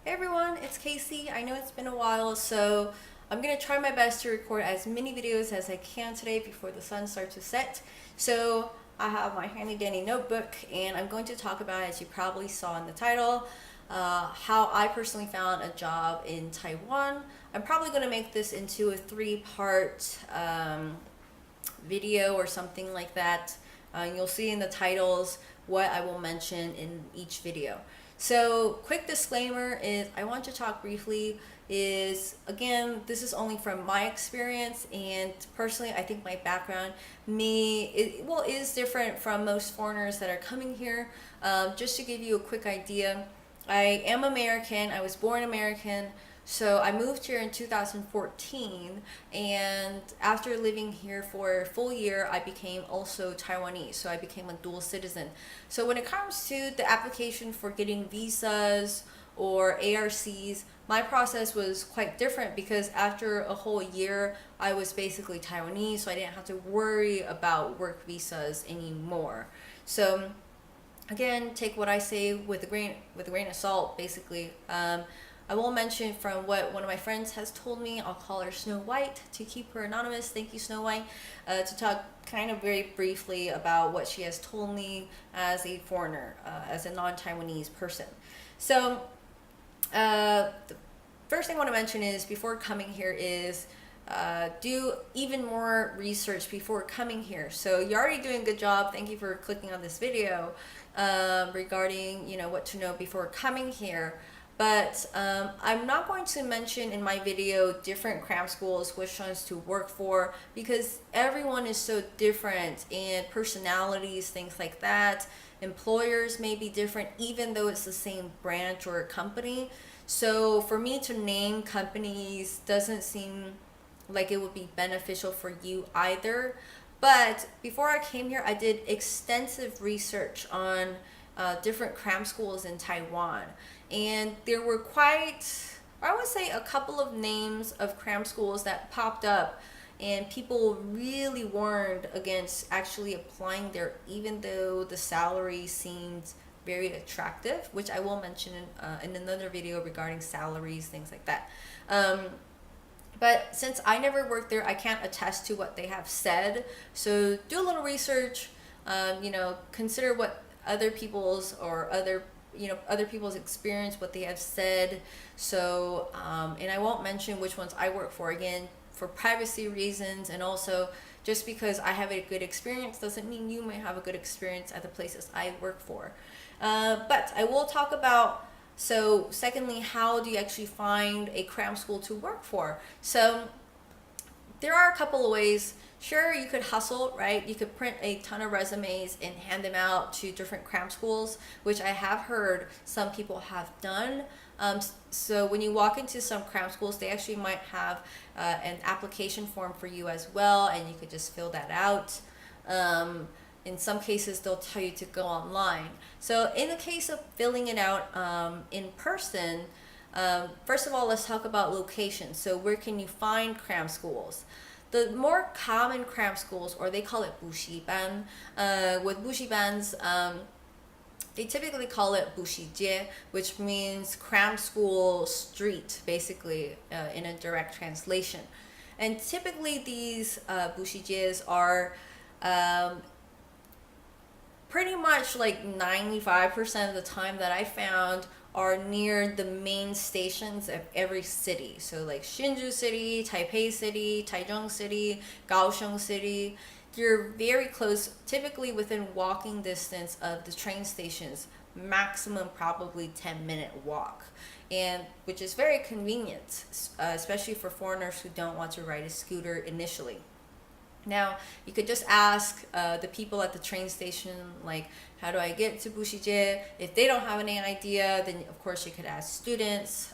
Hey everyone, it's Casey. I know it's been a while, so I'm going to try my best to record as many videos as I can today before the sun starts to set. So I have my handy dandy notebook and I'm going to talk about, as you probably saw in the title, how I personally found a job in Taiwan. I'm probably going to make this into a three-part video or something like that. You'll see in the titles what I will mention in each video. So quick disclaimer is I want to talk briefly is, again, this is only from my experience, and personally I think my background is different from most foreigners that are coming here. Just to give you a quick idea, I am American. I was born American. So I moved here in 2014, and after living here for a full year, I became also Taiwanese. So I became a dual citizen. So when it comes to the application for getting visas or ARCs, my process was quite different because after a whole year, I was basically Taiwanese, so I didn't have to worry about work visas anymore. So again, take what I say with a grain of salt, basically. I will mention from what one of my friends has told me. I'll call her Snow White to keep her anonymous. Thank you, Snow White. To talk kind of very briefly about what she has told me as a foreigner, as a non-Taiwanese person. So the first thing I want to mention is before coming here is do even more research before coming here. So you're already doing a good job. Thank you for clicking on this video regarding what to know before coming here. But I'm not going to mention in my video different cram schools, which ones to work for, because everyone is so different, and personalities, things like that. Employers may be different even though it's the same branch or company. So for me to name companies doesn't seem like it would be beneficial for you either. But before I came here, I did extensive research on different cram schools in Taiwan. And there were I would say, a couple of names of cram schools that popped up, and people really warned against actually applying there, even though the salary seemed very attractive, which I will mention in another video regarding salaries, things like that. But since I never worked there, I can't attest to what they have said. So do a little research, consider what other people's or other people's experience, what they have said. So and I won't mention which ones I work for, again, for privacy reasons, and also just because I have a good experience doesn't mean you may have a good experience at the places I work for. But I will talk about, so secondly, how do you actually find a cram school to work for? So there are a couple of ways. Sure, you could hustle, right? You could print a ton of resumes and hand them out to different cram schools, which I have heard some people have done. So when you walk into some cram schools, they actually might have an application form for you as well, and you could just fill that out. In some cases, they'll tell you to go online. So in the case of filling it out in person, first of all, let's talk about location. So where can you find cram schools? The more common cram schools, or they call it 补习班, with 补习班s, they typically call it 补习街, which means cram school street, basically, in a direct translation. And typically these 补习街are pretty much like 95% of the time that I found are near the main stations of every city. So like Hsinchu City, Taipei City, Taichung City, Kaohsiung City. You're very close, typically within walking distance of the train stations, maximum probably 10-minute walk, and which is very convenient, especially for foreigners who don't want to ride a scooter initially. Now, you could just ask the people at the train station, like, how do I get to Bushije? If they don't have any idea, then of course you could ask students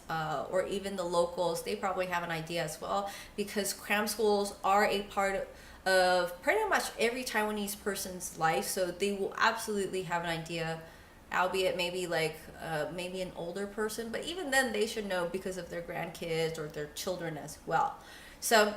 or even the locals. They probably have an idea as well, because cram schools are a part of pretty much every Taiwanese person's life, so they will absolutely have an idea, albeit maybe maybe an older person, but even then they should know because of their grandkids or their children as well. So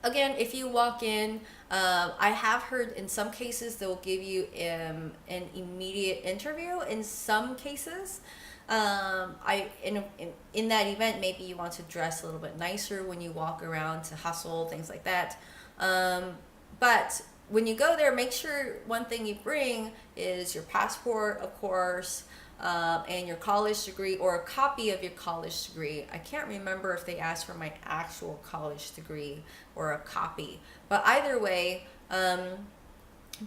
again, if you walk in, I have heard in some cases they'll give you an immediate interview. In some cases, In that event, maybe you want to dress a little bit nicer when you walk around to hustle, things like that. But when you go there, make sure one thing you bring is your passport, of course, and your college degree or a copy of your college degree. I can't remember if they asked for my actual college degree or a copy, but either way,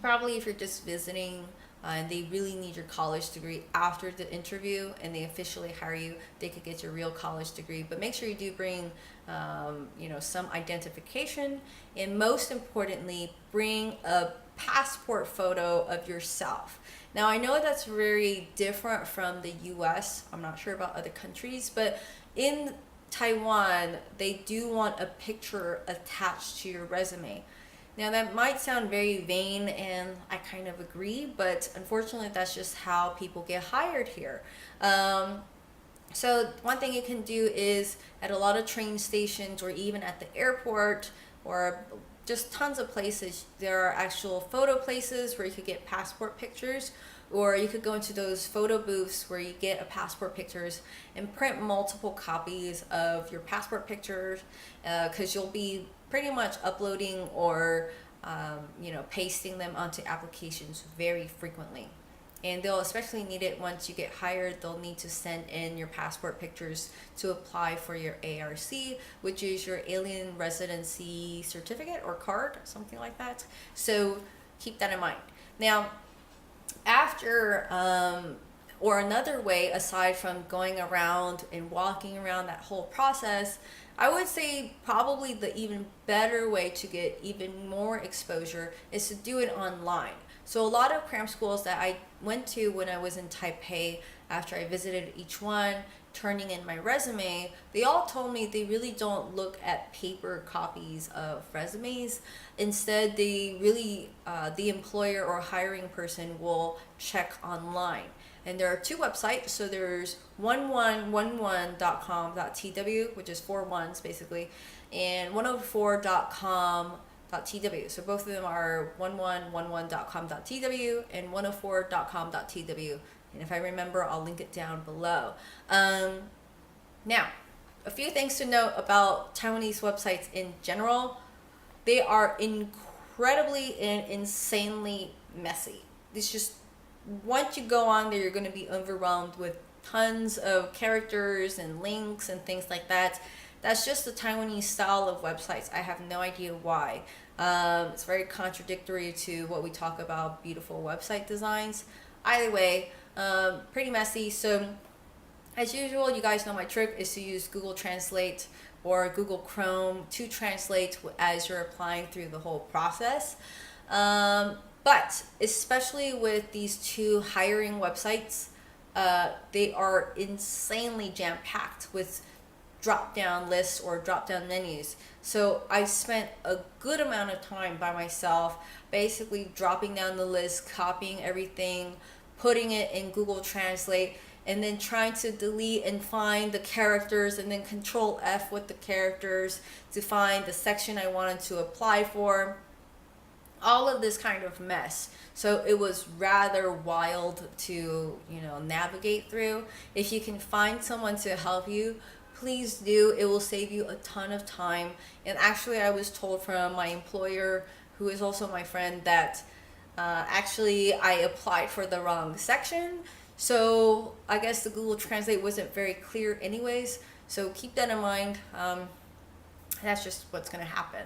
probably if you're just visiting and they really need your college degree after the interview and they officially hire you, they could get your real college degree. But make sure you do bring some identification, and most importantly, bring a passport photo of yourself. Now, I know that's very different from the US. I'm not sure about other countries, but in Taiwan, they do want a picture attached to your resume. Now, that might sound very vain, and I kind of agree, but unfortunately, that's just how people get hired here. So one thing you can do is at a lot of train stations or even at the airport or just tons of places, there are actual photo places where you could get passport pictures, or you could go into those photo booths where you get a passport pictures and print multiple copies of your passport pictures, because you'll be pretty much uploading or pasting them onto applications very frequently. And they'll especially need it once you get hired. They'll need to send in your passport pictures to apply for your ARC, which is your Alien Residency Certificate or card, something like that. So keep that in mind. Now, after or another way aside from going around and walking around that whole process, I would say probably the even better way to get even more exposure is to do it online. So a lot of cram schools that I went to when I was in Taipei, after I visited each one, turning in my resume, they all told me they really don't look at paper copies of resumes. Instead, they really, the employer or hiring person will check online. And there are two websites. So there's 1111.com.tw, which is 4 ones basically, and 104.com.tw. So both of them are 1111.com.tw and 104.com.tw. And if I remember, I'll link it down below. Now, a few things to note about Taiwanese websites in general. They are incredibly and insanely messy. It's just, once you go on there, you're going to be overwhelmed with tons of characters and links and things like that. That's just the Taiwanese style of websites. I have no idea why. It's very contradictory to what we talk about, beautiful website designs. Either way, pretty messy. So as usual, you guys know my trick is to use Google Translate or Google Chrome to translate as you're applying through the whole process. But especially with these two hiring websites, they are insanely jam-packed with drop-down lists or drop-down menus. So I spent a good amount of time by myself, basically dropping down the list, copying everything, putting it in Google Translate, and then trying to delete and find the characters, and then Control F with the characters to find the section I wanted to apply for. All of this kind of mess. So it was rather wild to, navigate through. If you can find someone to help you, please do. It will save you a ton of time. And actually, I was told from my employer, who is also my friend, that actually I applied for the wrong section. So I guess the Google Translate wasn't very clear anyways. So keep that in mind. That's just what's going to happen.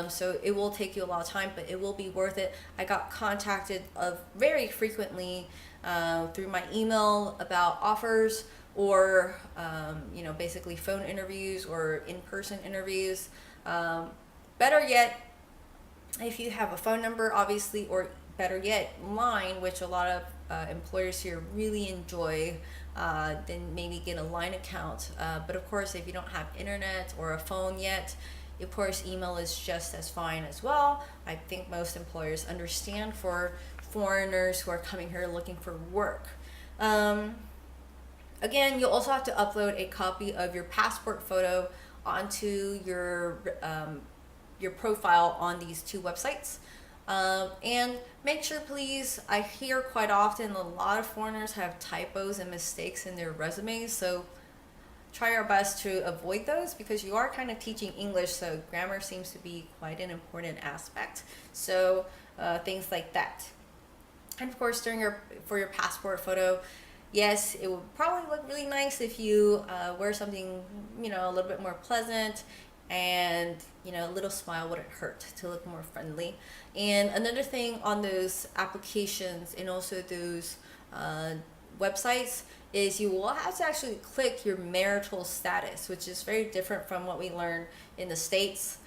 So it will take you a lot of time, but it will be worth it. I got contacted very frequently through my email about offers or, basically phone interviews or in-person interviews. Better yet, if you have a phone number, obviously, or better yet, line, which a lot of employers here really enjoy, then maybe get a line account. But of course, if you don't have internet or a phone yet, of course, email is just as fine as well. I think most employers understand for foreigners who are coming here looking for work. Again, you'll also have to upload a copy of your passport photo onto your profile on these two websites. And make sure, please, I hear quite often a lot of foreigners have typos and mistakes in their resumes, so try our best to avoid those because you are kind of teaching English, so grammar seems to be quite an important aspect. So things like that. And of course, for your passport photo, yes, it would probably look really nice if you wear something, a little bit more pleasant, and a little smile wouldn't hurt to look more friendly. And another thing on those applications and also those websites is you will have to actually click your marital status, which is very different from what we learn in the States.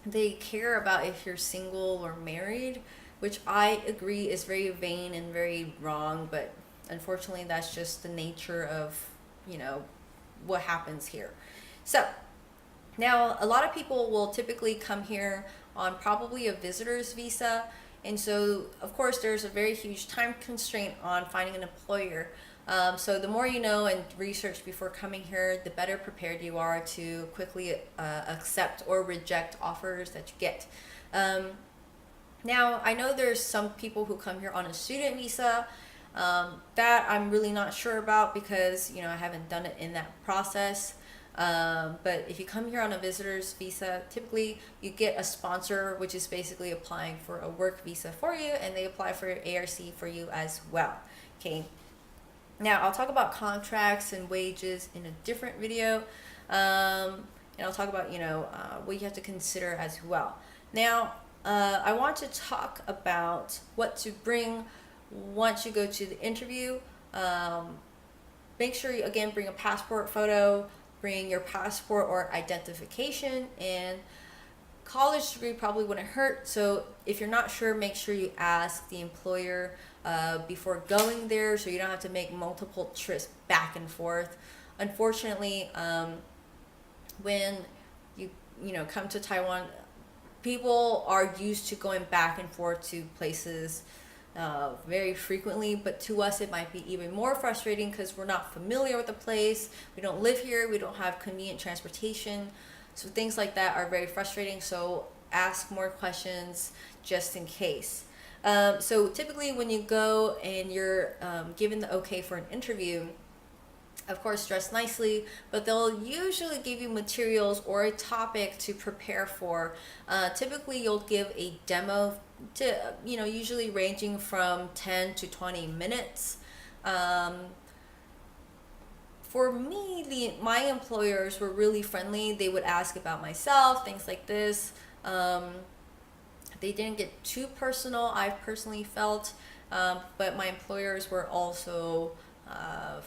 They care about if you're single or married, which I agree is very vain and very wrong, but unfortunately that's just the nature of, what happens here. So now a lot of people will typically come here on probably a visitor's visa, and so of course there's a very huge time constraint on finding an employer. So the more you know and research before coming here, the better prepared you are to quickly accept or reject offers that you get. Now, I know there's some people who come here on a student visa. That I'm really not sure about because, I haven't done it in that process. But if you come here on a visitor's visa, typically you get a sponsor, which is basically applying for a work visa for you, and they apply for your ARC for you as well. Okay. Now, I'll talk about contracts and wages in a different video. And I'll talk about, what you have to consider as well. Now, I want to talk about what to bring once you go to the interview. Make sure you, again, bring a passport photo, bring your passport or identification, and college degree probably wouldn't hurt. So if you're not sure, make sure you ask the employer before going there so you don't have to make multiple trips back and forth. Unfortunately, when you come to Taiwan, people are used to going back and forth to places very frequently, but to us it might be even more frustrating because we're not familiar with the place, we don't live here, we don't have convenient transportation, so things like that are very frustrating. So ask more questions just in case. So typically when you go and you're given the okay for an interview, of course dress nicely, but they'll usually give you materials or a topic to prepare for. Typically you'll give a demo to, usually ranging from 10 to 20 minutes. For me, my employers were really friendly. They would ask about myself, things like this. They didn't get too personal, I personally felt, but my employers were also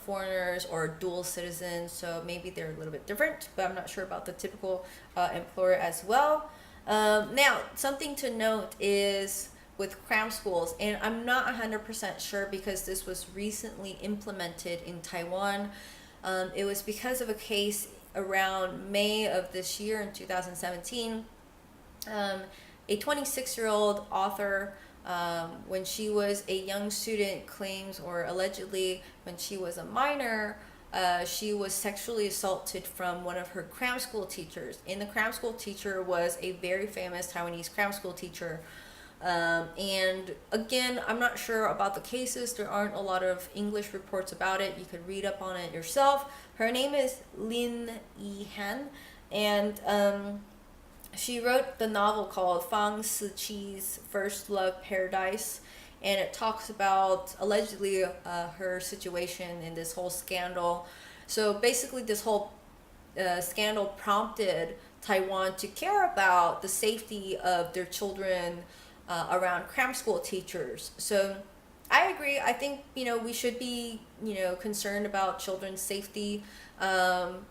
foreigners or dual citizens, so maybe they're a little bit different, but I'm not sure about the typical employer as well. Now, something to note is with cram schools, and I'm not 100% sure because this was recently implemented in Taiwan. It was because of a case around May of this year in 2017. A 26-year-old author, when she was a young student, claims, or allegedly when she was a minor, she was sexually assaulted from one of her cram school teachers. And the cram school teacher was a very famous Taiwanese cram school teacher. And again, I'm not sure about the cases. There aren't a lot of English reports about it. You could read up on it yourself. Her name is Lin Yihan, and she wrote the novel called Fang Siqi's First Love Paradise, and it talks about allegedly her situation in this whole scandal. So basically this whole scandal prompted Taiwan to care about the safety of their children around cram school teachers. So I agree. I think, we should be, concerned about children's safety.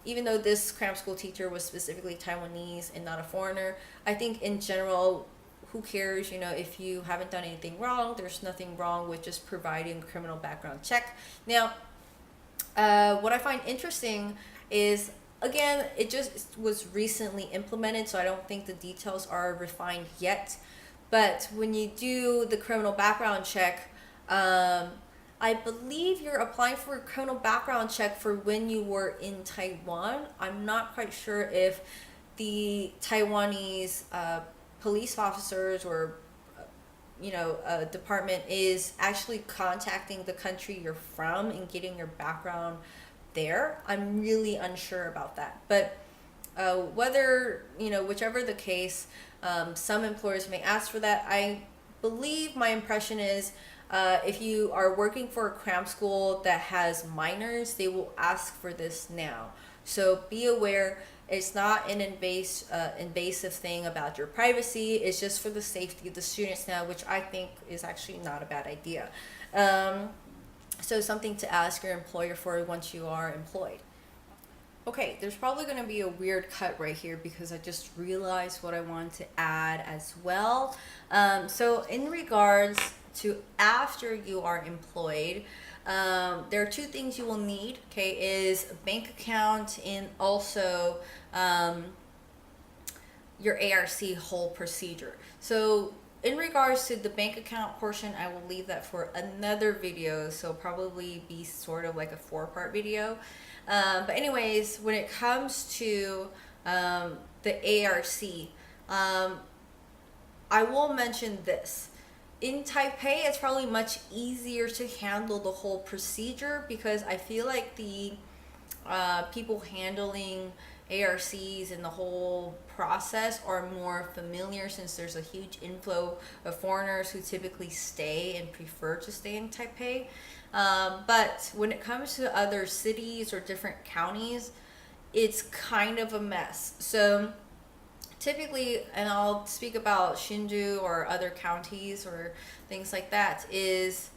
Even though this cram school teacher was specifically Taiwanese and not a foreigner, I think in general, who cares, if you haven't done anything wrong, there's nothing wrong with just providing a criminal background check. Now, what I find interesting is, again, it just was recently implemented, so I don't think the details are refined yet. But when you do the criminal background check, I believe you're applying for a criminal background check for when you were in Taiwan. I'm not quite sure if the Taiwanese police officers or a department is actually contacting the country you're from and getting your background there. I'm really unsure about that. But whether, whichever the case, some employers may ask for that. I believe my impression is if you are working for a cram school that has minors, they will ask for this now. So be aware, it's not an invasive thing about your privacy. It's just for the safety of the students now, which I think is actually not a bad idea. So something to ask your employer for once you are employed. Okay, there's probably going to be a weird cut right here because I just realized what I want to add as well. So in regards to after you are employed, there are two things you will need, okay, is a bank account and also your ARC whole procedure. So in regards to the bank account portion, I will leave that for another video, so probably be sort of like a 4-part video. But anyways, when it comes to the ARC, I will mention this. In Taipei, it's probably much easier to handle the whole procedure because I feel like the people handling ARCs and the whole process are more familiar since there's a huge inflow of foreigners who typically stay and prefer to stay in Taipei. But when it comes to other cities or different counties, it's kind of a mess. So typically, and I'll speak about Hsinchu or other counties or things like that, is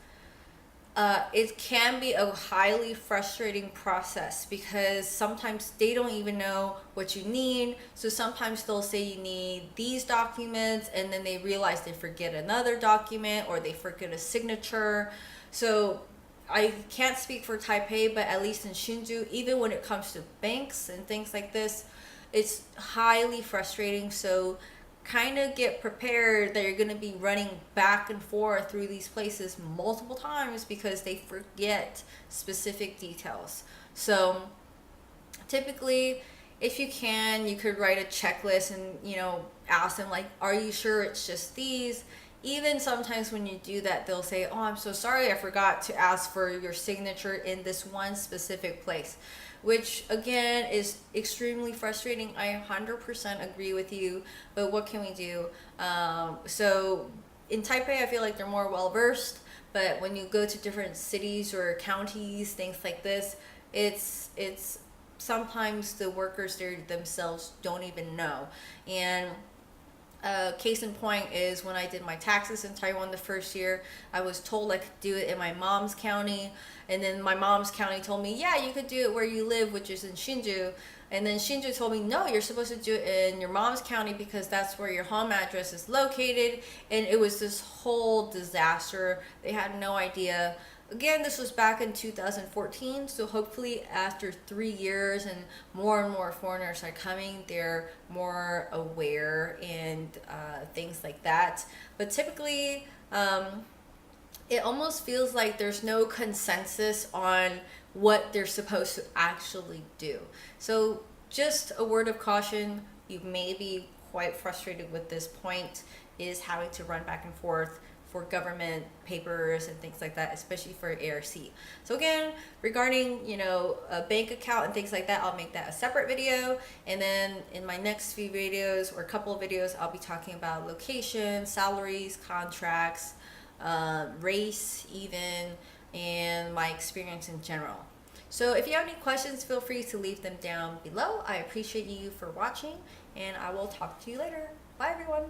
it can be a highly frustrating process because sometimes they don't even know what you need. So sometimes they'll say you need these documents and then they realize they forget another document or they forget a signature. So I can't speak for Taipei, but at least in Hsinchu, even when it comes to banks and things like this, it's highly frustrating. So kind of get prepared that you're going to be running back and forth through these places multiple times because they forget specific details. So typically, if you can, you could write a checklist and, ask them like, are you sure it's just these? Even sometimes when you do that, they'll say, oh, I'm so sorry, I forgot to ask for your signature in this one specific place, which again is extremely frustrating. I 100% agree with you, but what can we do? So in Taipei, I feel like they're more well-versed, but when you go to different cities or counties, things like this, it's sometimes the workers there themselves don't even know. And case in point is when I did my taxes in Taiwan the first year, I was told I could do it in my mom's county, and then my mom's county told me, yeah, you could do it where you live, which is in Hsinchu. And then Hsinchu told me, no, you're supposed to do it in your mom's county because that's where your home address is located. And it was this whole disaster. They had no idea. Again, this was back in 2014, so hopefully after 3 years and more foreigners are coming, they're more aware and things like that. But typically, it almost feels like there's no consensus on what they're supposed to actually do. So just a word of caution, you may be quite frustrated with this point, is having to run back and forth for government papers and things like that, especially for ARC. So again, regarding a bank account and things like that, I'll make that a separate video, and then in my next few videos or a couple of videos, I'll be talking about location, salaries, contracts, race even, and my experience in general. So if you have any questions, feel free to leave them down below. I appreciate you for watching, and I will talk to you later. Bye everyone.